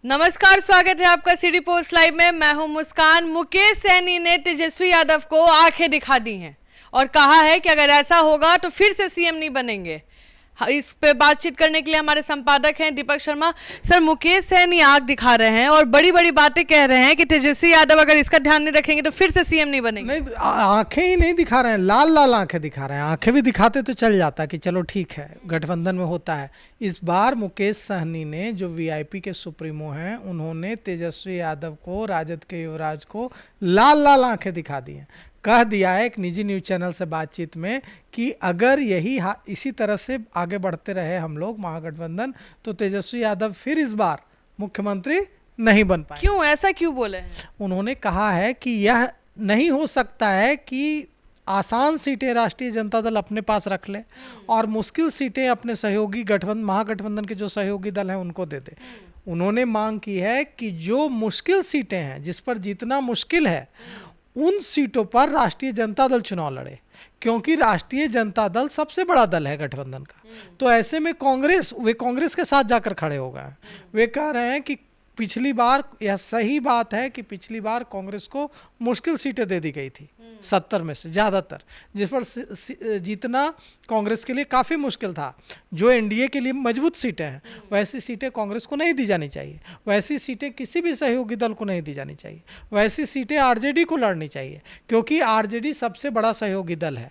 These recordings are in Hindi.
नमस्कार, स्वागत है आपका सिटी पोस्ट लाइव में। मैं हूं मुस्कान। मुकेश सहनी ने तेजस्वी यादव को आंखें दिखा दी हैं और कहा है कि अगर ऐसा होगा तो फिर से सीएम नहीं बनेंगे। इस पे बातचीत करने के लिए हमारे संपादक हैं दीपक शर्मा। सर, मुकेश सहनी आंख दिखा रहे हैं और बड़ी बड़ी बातें कह रहे हैं कि तेजस्वी यादव अगर इसका ध्यान नहीं रखेंगे तो फिर से सीएम नहीं बनेंगे। नहीं, आंखें ही नहीं दिखा रहे हैं, लाल लाल आंखें दिखा रहे हैं। आंखें भी दिखाते तो चल जाता कि चलो ठीक है, गठबंधन में होता है। इस बार मुकेश सहनी ने, जो वीआईपी के सुप्रीमो हैं, उन्होंने तेजस्वी यादव को, राजद के युवराज को लाल लाल आंखें दिखा दी हैं। कह दिया है एक निजी न्यूज चैनल से बातचीत में कि अगर यही इसी तरह से आगे बढ़ते रहे हम लोग महागठबंधन, तो तेजस्वी यादव फिर इस बार मुख्यमंत्री नहीं बन पाए। क्यों, ऐसा क्यों बोले हैं? उन्होंने कहा है कि यह नहीं हो सकता है कि आसान सीटें राष्ट्रीय जनता दल अपने पास रख ले और मुश्किल सीटें अपने सहयोगी महागठबंधन के जो सहयोगी दल हैं उनको दे दे। उन्होंने मांग की है कि जो मुश्किल सीटें हैं, जिस पर जीतना मुश्किल है, उन सीटों पर राष्ट्रीय जनता दल चुनाव लड़े, क्योंकि राष्ट्रीय जनता दल सबसे बड़ा दल है गठबंधन का। तो ऐसे में वे कांग्रेस के साथ जाकर खड़े हो गए। वे कह रहे हैं कि पिछली बार, यह सही बात है कि पिछली बार कांग्रेस को मुश्किल सीटें दे दी गई थी, 70 में से ज़्यादातर, जिस पर जीतना कांग्रेस के लिए काफ़ी मुश्किल था। जो एनडीए के लिए मजबूत सीटें हैं, वैसी सीटें कांग्रेस को नहीं दी जानी चाहिए, वैसी सीटें किसी भी सहयोगी दल को नहीं दी जानी चाहिए, वैसी सीटें आरजेडी को लड़नी चाहिए, क्योंकि आरजेडी सबसे बड़ा सहयोगी दल है।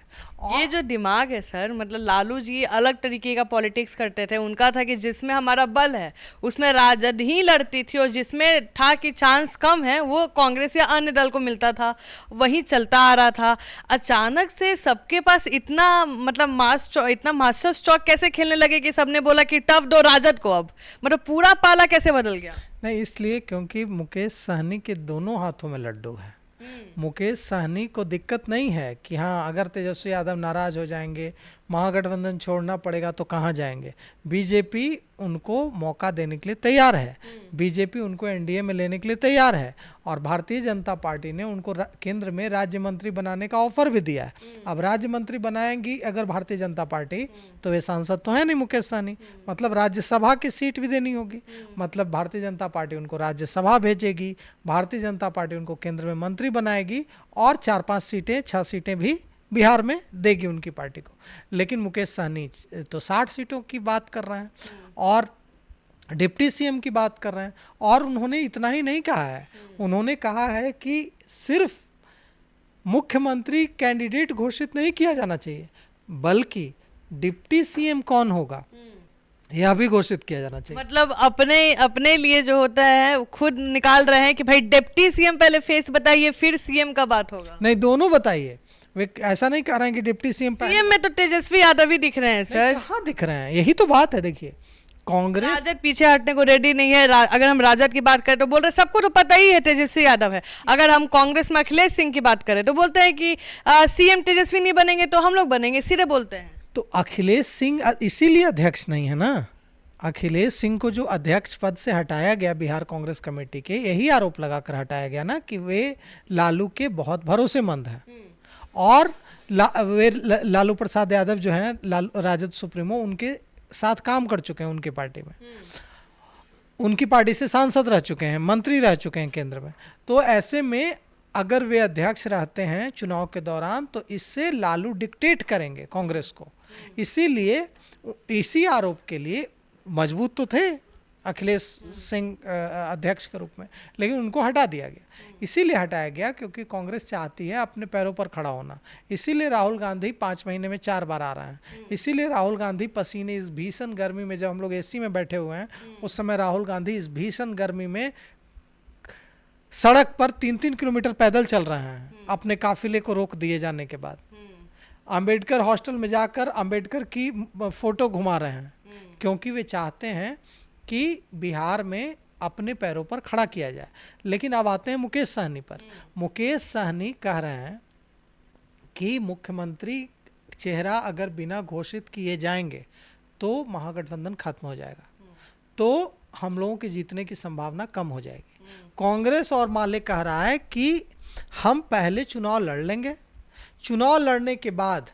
ये जो दिमाग है सर, मतलब लालू जी अलग तरीके का पॉलिटिक्स करते थे। उनका था कि जिसमें हमारा बल है उसमें राजद ही लड़ती थी और जिसमें था कि चांस कम है वो कांग्रेस या अन्य दल को मिलता था, वही चलता आ रहा था। अचानक से सबके पास इतना मतलब इतना मास्टर्स चौक कैसे खेलने लगे कि सबने बोला कि टफ दो राजद को। अब मतलब पूरा पाला कैसे बदल गया? नहीं, इसलिए क्योंकि मुकेश सहनी के दोनों हाथों में लड्डू है। मुकेश सहनी को दिक्कत नहीं है कि हाँ, अगर तेजस्वी यादव नाराज हो जाएंगे, महागठबंधन छोड़ना पड़ेगा तो कहाँ जाएंगे। बीजेपी उनको मौका देने के लिए तैयार है, बीजेपी उनको एनडीए में लेने के लिए तैयार है और भारतीय जनता पार्टी ने उनको केंद्र में राज्य मंत्री बनाने का ऑफर भी दिया है। अब राज्य मंत्री बनाएंगी अगर भारतीय जनता पार्टी, तो वे सांसद तो है नहीं मुकेश सहनी, मतलब राज्यसभा की सीट भी देनी होगी। मतलब भारतीय जनता पार्टी उनको राज्यसभा भेजेगी, भारतीय जनता पार्टी उनको केंद्र में मंत्री बनाएगी और 4-5 सीटें, 6 सीटें भी बिहार में देगी उनकी पार्टी को। लेकिन मुकेश सहनी तो 60 सीटों की बात कर रहे हैं और डिप्टी सीएम की बात कर रहे हैं। और उन्होंने इतना ही नहीं कहा है, उन्होंने कहा है कि सिर्फ मुख्यमंत्री कैंडिडेट घोषित नहीं किया जाना चाहिए, बल्कि डिप्टी सीएम कौन होगा यह भी घोषित किया जाना चाहिए। मतलब अपने लिए जो होता है खुद निकाल रहे हैं कि भाई डिप्टी सीएम पहले फेस बताइए फिर सीएम का बात होगा। नहीं, दोनों बताइए। वे ऐसा नहीं कह रहे हैं कि डिप्टी सीएम में तो तेजस्वी यादव ही दिख रहे हैं सर। कहाँ दिख रहे हैं? यही तो बात है। देखिए, कांग्रेस राजद पीछे हटने को रेडी नहीं है। अगर हम राजद की बात करें तो बोल रहे सबको तो पता ही है तेजस्वी यादव है। अगर हम कांग्रेस में अखिलेश सिंह की बात करें तो बोलते हैं कि सीएम तेजस्वी नहीं बनेंगे तो हम लोग बनेंगे, सीधे बोलते हैं। तो अखिलेश सिंह इसीलिए अध्यक्ष नहीं है ना। अखिलेश सिंह को जो अध्यक्ष पद से हटाया गया बिहार कांग्रेस कमेटी के, यही आरोप लगाकर हटाया गया ना कि वे लालू के बहुत भरोसेमंद हैं और वे लालू प्रसाद यादव जो हैं राजद सुप्रीमो, उनके साथ काम कर चुके हैं उनकी पार्टी में, उनकी पार्टी से सांसद रह चुके हैं, मंत्री रह चुके हैं केंद्र में। तो ऐसे में अगर वे अध्यक्ष रहते हैं चुनाव के दौरान तो इससे लालू डिक्टेट करेंगे कांग्रेस को। इसीलिए इसी आरोप के लिए मजबूत तो थे अखिलेश सिंह अध्यक्ष के रूप में, लेकिन उनको हटा दिया गया। इसीलिए हटाया गया क्योंकि कांग्रेस चाहती है अपने पैरों पर खड़ा होना। इसीलिए राहुल गांधी 5 महीने में 4 बार आ रहे हैं। इसीलिए राहुल गांधी पसीने, इस भीषण गर्मी में, जब हम लोग एसी में बैठे हुए हैं उस समय राहुल गांधी इस भीषण गर्मी में सड़क पर 3-3 किलोमीटर पैदल चल रहे हैं अपने काफिले को रोक दिए जाने के बाद। अंबेडकर हॉस्टल में जाकर अंबेडकर की फोटो घुमा रहे हैं, क्योंकि वे चाहते हैं कि बिहार में अपने पैरों पर खड़ा किया जाए। लेकिन अब आते हैं मुकेश सहनी पर। मुकेश सहनी कह रहे हैं कि मुख्यमंत्री चेहरा अगर बिना घोषित किए जाएंगे तो महागठबंधन खत्म हो जाएगा, तो हम लोगों के जीतने की संभावना कम हो जाएगी। कांग्रेस और माले कह रहा है कि हम पहले चुनाव लड़ लेंगे, चुनाव लड़ने के बाद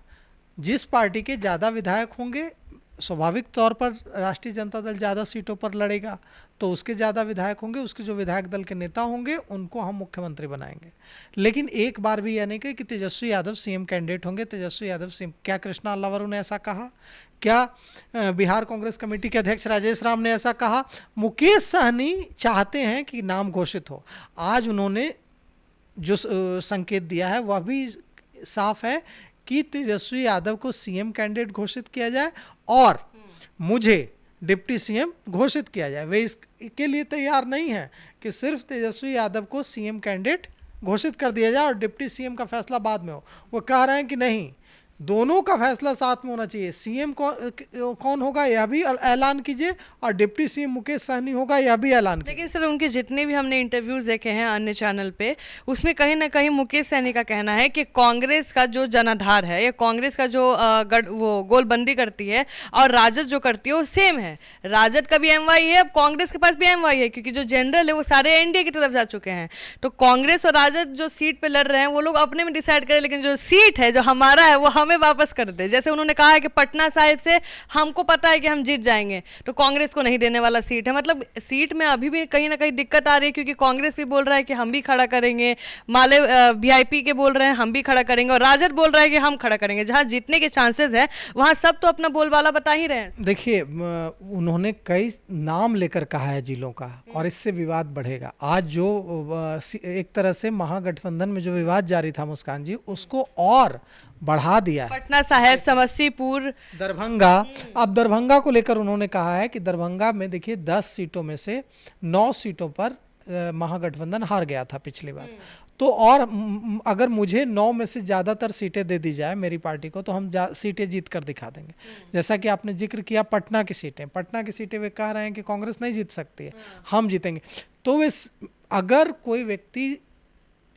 जिस पार्टी के ज़्यादा विधायक होंगे स्वाभाविक तौर पर राष्ट्रीय जनता दल ज़्यादा सीटों पर लड़ेगा तो उसके ज़्यादा विधायक होंगे, उसके जो विधायक दल के नेता होंगे उनको हम मुख्यमंत्री बनाएंगे। लेकिन एक बार भी यह नहीं कहे कि तेजस्वी यादव सीएम कैंडिडेट होंगे, तेजस्वी यादव सीएम। क्या कृष्णा अल्लावरू ने ऐसा कहा? क्या बिहार कांग्रेस कमेटी के अध्यक्ष राजेश राम ने ऐसा कहा? मुकेश सहनी चाहते हैं कि नाम घोषित हो। आज उन्होंने जो संकेत दिया है वह भी साफ है कि तेजस्वी यादव को सीएम कैंडिडेट घोषित किया जाए और मुझे डिप्टी सीएम घोषित किया जाए। वे इसके लिए तैयार नहीं है कि सिर्फ तेजस्वी यादव को सीएम कैंडिडेट घोषित कर दिया जाए और डिप्टी सीएम का फैसला बाद में हो। वो कह रहे हैं कि नहीं, दोनों का फैसला साथ में होना चाहिए। सीएम कौन होगा यह भी ऐलान कीजिए और डिप्टी सीएम मुकेश सहनी होगा यह भी ऐलान कीजिए। लेकिन सर उनके जितने भी हमने इंटरव्यूज देखे हैं अन्य चैनल पे, उसमें कहीं ना कहीं मुकेश सहनी का कहना है कि कांग्रेस का जो जनाधार है या कांग्रेस का जो वो गोलबंदी करती है और राजद जो करती है वो सेम है। राजद का भी एमवाई है, अब कांग्रेस के पास भी एमवाई है, क्योंकि जो जनरल है वो सारे एनडीए की तरफ जा चुके हैं। तो कांग्रेस और राजद जो सीट पे लड़ रहे हैं वो लोग अपने में डिसाइड करें, लेकिन जो सीट है जो हमारा है वो हमें वापस कर दे। जैसे उन्होंने कहा है कि पटना साहिब से हमको पता है कि हम जीत जाएंगे, तो कांग्रेस को नहीं देने वाला सीट है। मतलब सीट में अभी भी कहीं ना कहीं दिक्कत आ रही है, क्योंकि कांग्रेस भी बोल रहा है कि हम भी खड़ा करेंगे, माले वीआईपी के बोल रहे हैं हम भी खड़ा करेंगे, और राजद बोल रहा है कि हम खड़ा करेंगे। जहां जीतने के चांसेस है वहां सब तो अपना बोलबाला बता ही रहे हैं। देखिए, उन्होंने कई नाम लेकर कहा है जिलों का, और इससे विवाद बढ़ेगा। आज जो एक तरह से महागठबंधन में जो विवाद जारी था मुस्कान जी, उसको और बढ़ा दिया है। पटना साहिब, समस्तीपुर, दरभंगा। अब दरभंगा को लेकर उन्होंने कहा है कि दरभंगा में देखिए 10 सीटों में से 9 सीटों पर महागठबंधन हार गया था पिछली बार। तो और अगर मुझे 9 में से ज़्यादातर सीटें दे दी जाए मेरी पार्टी को, तो हम सीटें जीत कर दिखा देंगे। जैसा कि आपने जिक्र किया पटना की सीटें वे कह रहे हैं कि कांग्रेस नहीं जीत सकती है, हम जीतेंगे। तो वे अगर कोई व्यक्ति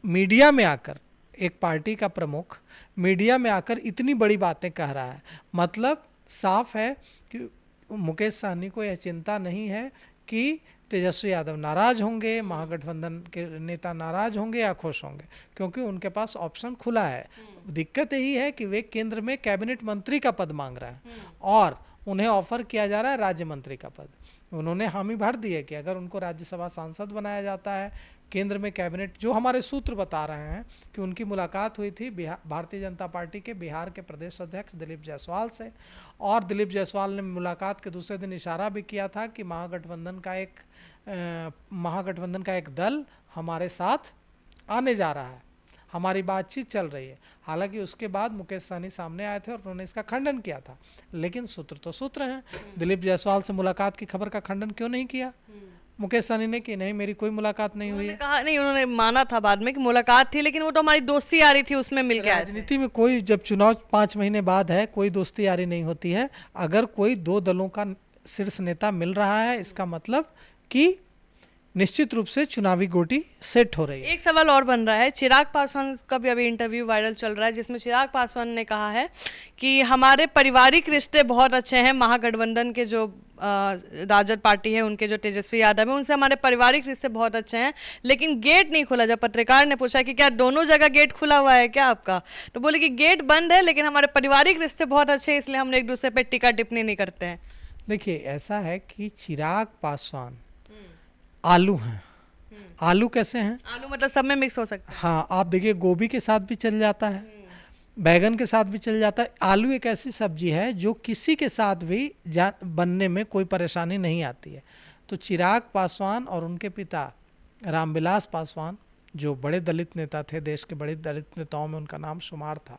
मीडिया में आकर, एक पार्टी का प्रमुख मीडिया में आकर इतनी बड़ी बातें कह रहा है, मतलब साफ है कि मुकेश सहनी को यह चिंता नहीं है कि तेजस्वी यादव नाराज होंगे, महागठबंधन के नेता नाराज होंगे या खुश होंगे, क्योंकि उनके पास ऑप्शन खुला है। दिक्कत यही है कि वे केंद्र में कैबिनेट मंत्री का पद मांग रहे हैं और उन्हें ऑफर किया जा रहा है राज्य मंत्री का पद। उन्होंने हामी भर दी है कि अगर उनको राज्यसभा सांसद बनाया जाता है, केंद्र में कैबिनेट, जो हमारे सूत्र बता रहे हैं कि उनकी मुलाकात हुई थी भारतीय जनता पार्टी के बिहार के प्रदेश अध्यक्ष दिलीप जायसवाल से, और दिलीप जायसवाल ने मुलाकात के दूसरे दिन इशारा भी किया था कि महागठबंधन का एक दल हमारे साथ आने जा रहा है, हमारी बातचीत चल रही है। हालांकि उसके बाद मुकेश सहनी सामने आए थे और उन्होंने इसका खंडन किया था, लेकिन सूत्र तो सूत्र हैं। दिलीप जायसवाल से मुलाकात की खबर का खंडन क्यों नहीं किया मुकेश सहनी ने कि नहीं मेरी कोई मुलाकात नहीं हुई है? कहा नहीं, उन्होंने माना था बाद में कि मुलाकात थी, लेकिन वो तो हमारी दोस्ती यारी थी, उसमें मिल गया। राजनीति में कोई, जब चुनाव 5 महीने बाद है, कोई दोस्ती यारी नहीं होती है। अगर कोई 2 दलों का शीर्ष नेता मिल रहा है, इसका मतलब कि निश्चित रूप से चुनावी गोटी सेट हो रही है। एक सवाल और बन रहा है, चिराग पासवान का भी अभी इंटरव्यू वायरल चल रहा है, जिसमें चिराग पासवान ने कहा है कि हमारे पारिवारिक रिश्ते बहुत अच्छे हैं, महागठबंधन के जो राजद पार्टी है उनके जो तेजस्वी यादव है उनसे हमारे पारिवारिक रिश्ते बहुत अच्छे हैं, लेकिन गेट नहीं खुला। जब पत्रकार ने पूछा कि क्या दोनों जगह गेट खुला हुआ है क्या आपका, तो बोले कि गेट बंद है, लेकिन हमारे पारिवारिक रिश्ते बहुत अच्छे हैं, इसलिए हम एक दूसरे पे टिक्का टिप्पणी नहीं करते हैं। देखिए, ऐसा है कि चिराग पासवान आलू हैं। आलू कैसे हैं? आलू मतलब सब में मिक्स हो सकता है। हाँ, आप देखिए गोभी के साथ भी चल जाता है, बैगन के साथ भी चल जाता है। आलू एक ऐसी सब्जी है जो किसी के साथ भी बनने में कोई परेशानी नहीं आती है। तो चिराग पासवान और उनके पिता रामविलास पासवान, जो बड़े दलित नेता थे, देश के बड़े दलित नेताओं में उनका नाम शुमार था,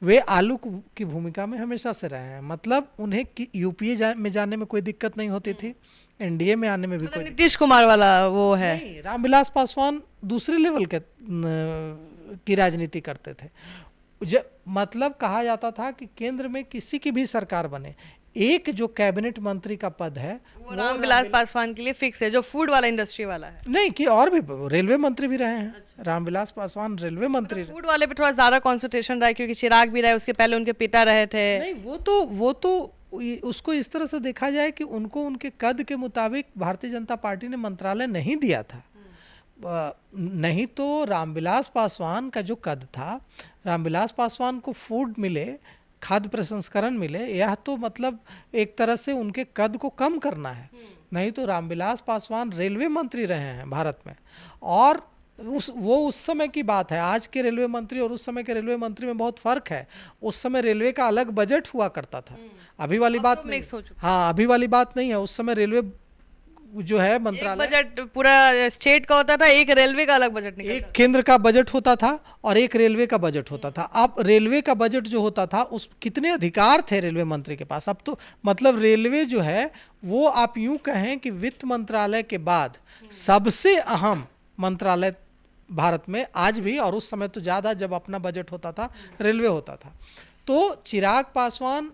वे आलू की भूमिका में हमेशा से रहे हैं। मतलब उन्हें यूपीए में जाने में कोई दिक्कत नहीं होती थी, एनडीए में आने में भी कोई, नीतीश कुमार वाला वो है नहीं। रामविलास पासवान दूसरे लेवल की राजनीति करते थे। मतलब कहा जाता था कि केंद्र में किसी की भी सरकार बने, एक जो कैबिनेट मंत्री का पद है वो रामविलास पासवान के लिए फिक्स है, जो फूड वाला इंडस्ट्री वाला है। नहीं, कि और भी रेलवे मंत्री भी रहे हैं। अच्छा। रामविलास पासवान रेलवे मंत्री, फूड वाले पे थोड़ा ज्यादा कंसंट्रेशन रहा है, क्योंकि चिराग भी रहे, उसके पहले उनके पिता रहे थे। नहीं, वो तो उसको इस तरह से देखा जाए कि उनको उनके कद के मुताबिक भारतीय जनता पार्टी ने मंत्रालय नहीं दिया था। नहीं तो रामविलास पासवान का जो कद था, रामविलास पासवान को फूड मिले खाद्य प्रसंस्करण मिले, यह तो मतलब एक तरह से उनके कद को कम करना है। नहीं तो रामविलास पासवान रेलवे मंत्री रहे हैं भारत में, और उस समय की बात है। आज के रेलवे मंत्री और उस समय के रेलवे मंत्री में बहुत फर्क है। उस समय रेलवे का अलग बजट हुआ करता था, अभी वाली बात तो नहीं। मिक्स हो चुका। हाँ, अभी वाली बात नहीं है। उस समय रेलवे जो है मंत्रालय, बजट पूरा स्टेट का होता था, एक रेलवे का अलग बजट निकलता एक केंद्र का बजट होता था और एक रेलवे का बजट होता था। अब रेलवे का बजट जो होता था, उस कितने अधिकार थे रेलवे मंत्री के पास। अब तो मतलब रेलवे जो है वो आप यूं कहें कि वित्त मंत्रालय के बाद सबसे अहम मंत्रालय भारत में आज भी, और उस समय तो ज़्यादा, जब अपना बजट होता था रेलवे होता था। तो चिराग पासवान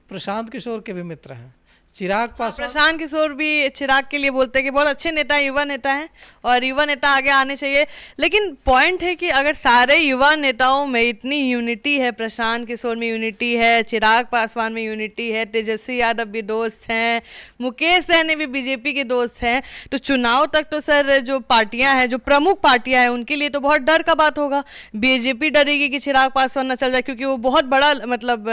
प्रशांत किशोर के भी मित्र हैं। चिराग पासवान, प्रशांत किशोर भी चिराग के लिए बोलते हैं कि बहुत अच्छे नेता हैं, युवा नेता हैं और युवा नेता आगे आने चाहिए। लेकिन पॉइंट है कि अगर सारे युवा नेताओं में इतनी यूनिटी है, प्रशांत किशोर में यूनिटी है, चिराग पासवान में यूनिटी है, तेजस्वी यादव भी दोस्त हैं, मुकेश सहनी भी बीजेपी के दोस्त हैं, तो चुनाव तक तो सर जो पार्टियां हैं, जो प्रमुख पार्टियां हैं, उनके लिए तो बहुत डर का बात होगा। बीजेपी डरेगी कि चिराग पासवान न चल जाए, क्योंकि वो बहुत बड़ा मतलब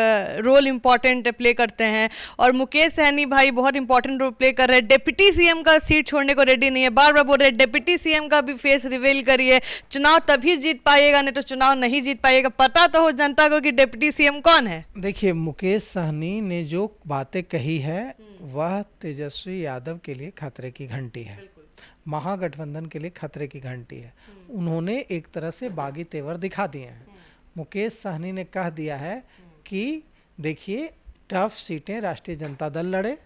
रोल इंपॉर्टेंट प्ले करते हैं, और मुकेश सहनी भाई बहुत इंपॉर्टेंट रोल प्ले कर रहे हैं। डिप्टी सीएम का सीट छोड़ने को रेडी नहीं है, बार बार बोल रहे हैं डिप्टी सीएम का भी फेस रिवील करिए, चुनाव तभी जीत पाइएगा, नहीं तो चुनाव नहीं जीत पाइएगा। पता तो हो जनता को कि डिप्टी सीएम कौन है। देखिए, मुकेश सहनी ने जो बातें कही है वह तेजस्वी यादव के लिए खतरे की घंटी है, महागठबंधन के लिए खतरे की घंटी है। उन्होंने एक तरह से बागी तेवर दिखा दिए हैं। मुकेश सहनी ने कह दिया है कि देखिए, टफ सीटें राष्ट्रीय जनता दल लड़े,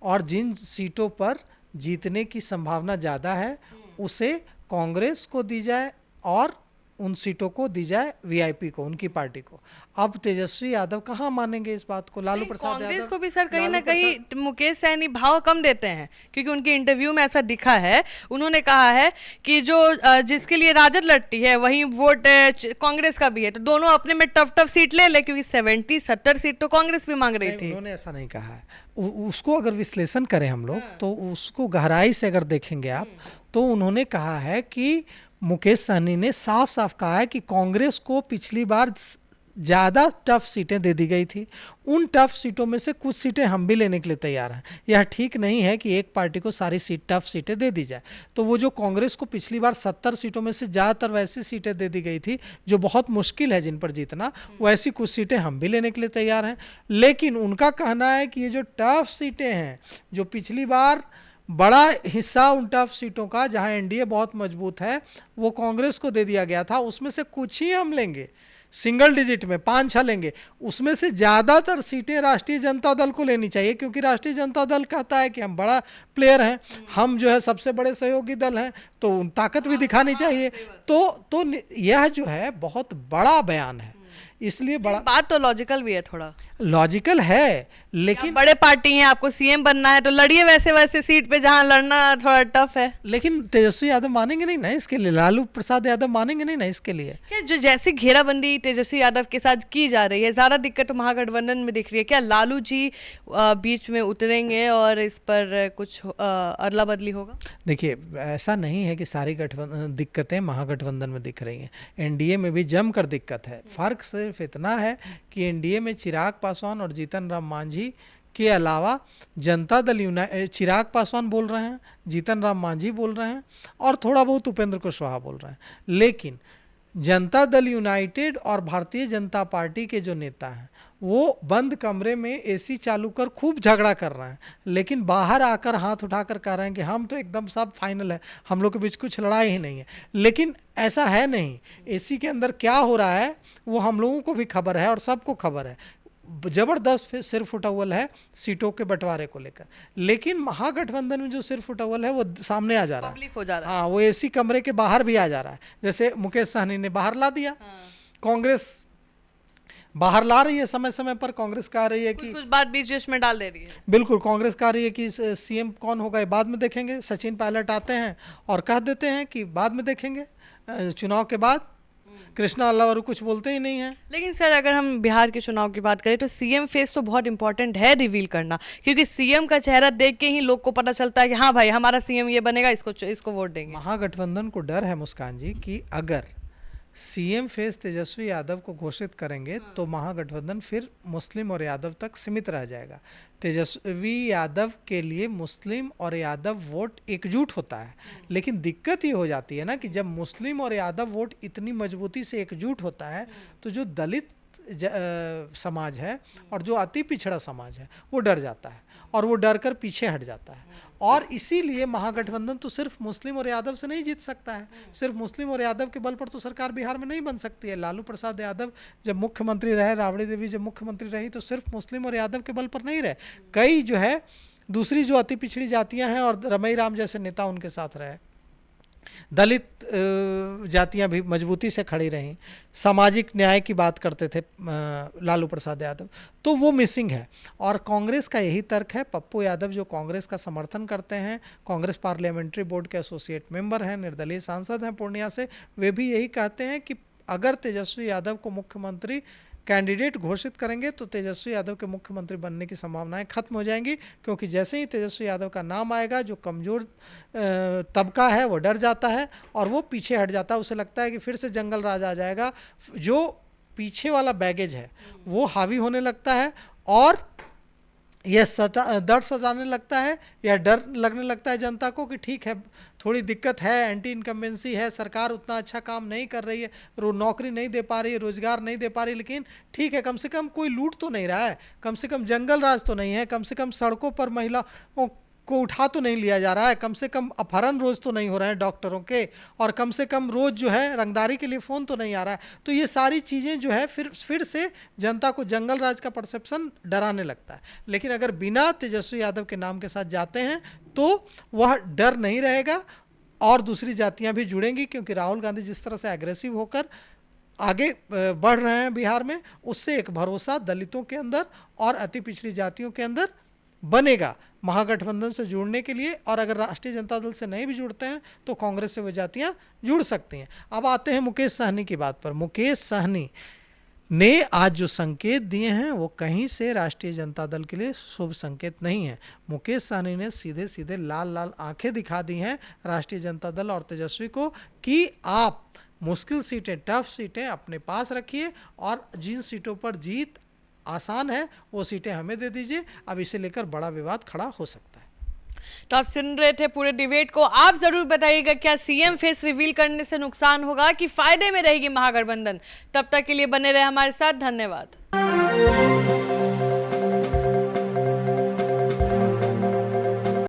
और जिन सीटों पर जीतने की संभावना ज़्यादा है उसे कांग्रेस को दी जाए, और उन सीटों को दी जाए वीआईपी को, उनकी पार्टी को। अब तेजस्वी यादव कहाँ मानेंगे इस बात को? लालू प्रसाद यादव, कांग्रेस को भी सर कहीं ना कहीं मुकेश सहनी भाव कम देते हैं, क्योंकि उनके इंटरव्यू में ऐसा दिखा है। उन्होंने कहा है कि जो जिसके लिए राजद लड़ती है वहीं वोट कांग्रेस का भी है, तो दोनों अपने में टफ टफ सीट ले ले, क्योंकि 70-70 सीट तो कांग्रेस भी मांग रही थी। उन्होंने ऐसा नहीं कहा है। उसको अगर विश्लेषण करें हम लोग, तो उसको गहराई से अगर देखेंगे आप, तो उन्होंने कहा है कि मुकेश सहनी ने साफ साफ कहा है कि कांग्रेस को पिछली बार ज़्यादा टफ सीटें दे दी गई थी, उन टफ सीटों में से कुछ सीटें हम भी लेने के लिए तैयार हैं। यह ठीक नहीं है कि एक पार्टी को सारी टफ सीटें दे दी जाए। तो वो जो कांग्रेस को पिछली बार 70 सीटों में से ज़्यादातर वैसी सीटें दे दी गई थी जो बहुत मुश्किल है जिन पर जीतना, वैसी कुछ सीटें हम भी लेने के लिए तैयार हैं। लेकिन उनका कहना है कि ये जो टफ सीटें हैं, जो पिछली बार बड़ा हिस्सा उन टफ सीटों का जहां एनडीए बहुत मजबूत है वो कांग्रेस को दे दिया गया था, उसमें से कुछ ही हम लेंगे, सिंगल डिजिट में 5-6 लेंगे। उसमें से ज़्यादातर सीटें राष्ट्रीय जनता दल को लेनी चाहिए, क्योंकि राष्ट्रीय जनता दल कहता है कि हम बड़ा प्लेयर हैं, हम जो है सबसे बड़े सहयोगी दल हैं, तो ताकत भी दिखानी चाहिए। तो यह जो है बहुत बड़ा बयान है, इसलिए बड़ा बात तो लॉजिकल भी है, थोड़ा लॉजिकल है, लेकिन बड़े पार्टी हैं, आपको सीएम बनना है तो लड़िए वैसे वैसे सीट पे जहां लड़ना थोड़ा टफ है। लेकिन तेजस्वी यादव मानेंगे नहीं ना इसके लिए, लालू प्रसाद यादव मानेंगे नहीं ना इसके लिए। क्या जो जैसे घेराबंदी तेजस्वी यादव के साथ की जा रही है, ज़्यादा दिक्कत तो महागठबंधन में दिख रही है, क्या लालू जी बीच में उतरेंगे और इस पर कुछ अदला बदली होगा? देखिए, ऐसा नहीं है कि सारी दिक्कतें महागठबंधन में दिख रही हैं, एनडीए में भी जमकर दिक्कत है। फर्क सिर्फ इतना है कि एनडीए में चिराग पासवान और जीतन राम मांझी के अलावा जनता दल चिराग पासवान बोल रहे हैं, जीतन राम मांझी बोल रहे हैं, और थोड़ा बहुत उपेंद्र कुशवाहा बोल रहे हैं। लेकिन जनता दल यूनाइटेड और भारतीय जनता पार्टी के जो नेता हैं वो बंद कमरे में एसी चालू कर खूब झगड़ा कर रहे हैं, लेकिन बाहर आकर हाथ उठाकर कह रहे हैं कि हम तो एकदम सब फाइनल है, हम लोग के बीच कुछ लड़ाई ही नहीं है। लेकिन ऐसा है नहीं, एसी के अंदर क्या हो रहा है वो हम लोगों को भी खबर है और सबको खबर है। जबरदस्त सिर फुटअव्वल है सीटों के बंटवारे को लेकर, लेकिन महागठबंधन में जो सिर फुटअव्वल है वो सामने आ जा रहा है, पब्लिक हो जा रहा है। हाँ, वो एसी कमरे के बाहर भी आ जा रहा है। जैसे मुकेश सहनी ने बाहर ला दिया, कांग्रेस बाहर ला रही है, समय समय पर कांग्रेस कह रही है कि कुछ बात बीच बीच में डाल दे रही है। बिल्कुल, कांग्रेस कह रही है कि सीएम कौन होगा ये बाद में देखेंगे। सचिन पायलट आते हैं और कह देते हैं कि बाद में देखेंगे, चुनाव के बाद। कृष्णा अल्लाह और कुछ बोलते ही नहीं है। लेकिन सर अगर हम बिहार के चुनाव की बात करें तो सीएम फेस तो बहुत इंपॉर्टेंट है रिवील करना, क्योंकि सीएम का चेहरा देख के ही लोग को पता चलता है कि हाँ भाई हमारा सीएम ये बनेगा, इसको वोट देंगे। महागठबंधन को डर है मुस्कान जी कि अगर सीएम फेस तेजस्वी यादव को घोषित करेंगे तो महागठबंधन फिर मुस्लिम और यादव तक सीमित रह जाएगा। तेजस्वी यादव के लिए मुस्लिम और यादव वोट एकजुट होता है, लेकिन दिक्कत ये हो जाती है ना कि जब मुस्लिम और यादव वोट इतनी मजबूती से एकजुट होता है तो जो दलित समाज है और जो अति पिछड़ा समाज है वो डर जाता है और वो डर कर पीछे हट जाता है। और इसीलिए महागठबंधन तो सिर्फ मुस्लिम और यादव से नहीं जीत सकता है, सिर्फ मुस्लिम और यादव के बल पर तो सरकार बिहार में नहीं बन सकती है। लालू प्रसाद यादव जब मुख्यमंत्री रहे, राबड़ी देवी जब मुख्यमंत्री रही, तो सिर्फ मुस्लिम और यादव के बल पर नहीं रहे, कई जो है दूसरी जो अति पिछड़ी जातियां हैं और रमई राम जैसे नेता उनके साथ रहे, दलित जातियां भी मजबूती से खड़ी रहीं, सामाजिक न्याय की बात करते थे लालू प्रसाद यादव, तो वो मिसिंग है। और कांग्रेस का यही तर्क है। पप्पू यादव जो कांग्रेस का समर्थन करते हैं, कांग्रेस पार्लियामेंट्री बोर्ड के एसोसिएट मेंबर हैं, निर्दलीय सांसद हैं पूर्णिया से, वे भी यही कहते हैं कि अगर तेजस्वी यादव को मुख्यमंत्री कैंडिडेट घोषित करेंगे तो तेजस्वी यादव के मुख्यमंत्री बनने की संभावनाएं खत्म हो जाएंगी, क्योंकि जैसे ही तेजस्वी यादव का नाम आएगा जो कमज़ोर तबका है वो डर जाता है और वो पीछे हट जाता है। उसे लगता है कि फिर से जंगल राज आ जाएगा, जो पीछे वाला बैगेज है वो हावी होने लगता है और यह डर सजाने लगता है या डर लगने लगता है जनता को कि ठीक है, थोड़ी दिक्कत है, एंटी इनकम्बेंसी है, सरकार उतना अच्छा काम नहीं कर रही है, नौकरी नहीं दे पा रही है, रोजगार नहीं दे पा रही, लेकिन ठीक है, कम से कम कोई लूट तो नहीं रहा है, कम से कम जंगल राज तो नहीं है, कम से कम सड़कों पर महिलाओं को उठा तो नहीं लिया जा रहा है, कम से कम अपहरण रोज तो नहीं हो रहे हैं डॉक्टरों के, और कम से कम रोज जो है रंगदारी के लिए फ़ोन तो नहीं आ रहा है। तो ये सारी चीज़ें जो है फिर से जनता को जंगल राज का परसेप्शन डराने लगता है। लेकिन अगर बिना तेजस्वी यादव के नाम के साथ जाते हैं तो वह डर नहीं रहेगा और दूसरी जातियां भी जुड़ेंगी, क्योंकि राहुल गांधी जिस तरह से एग्रेसिव होकर आगे बढ़ रहे हैं बिहार में, उससे एक भरोसा दलितों के अंदर और अति पिछड़ी जातियों के अंदर बनेगा महागठबंधन से जुड़ने के लिए। और अगर राष्ट्रीय जनता दल से नहीं भी जुड़ते हैं तो कांग्रेस से वो जातियां जुड़ सकती हैं। अब आते हैं मुकेश सहनी की बात पर। मुकेश सहनी ने आज जो संकेत दिए हैं वो कहीं से राष्ट्रीय जनता दल के लिए शुभ संकेत नहीं है। मुकेश सहनी ने सीधे सीधे लाल लाल आंखें दिखा दी हैं राष्ट्रीय जनता दल और तेजस्वी को कि आप मुश्किल सीटें, टफ सीटें अपने पास रखिए और जिन सीटों पर जीत आसान है वो सीटें हमें दे दीजिए। अब इसे लेकर बड़ा विवाद खड़ा हो सकता है। तो आप सुन रहे थे पूरे डिबेट को। आप जरूर बताइएगा क्या सीएम फेस रिवील करने से नुकसान होगा कि फायदे में रहेगी महागठबंधन। तब तक के लिए बने रहे हमारे साथ। धन्यवाद।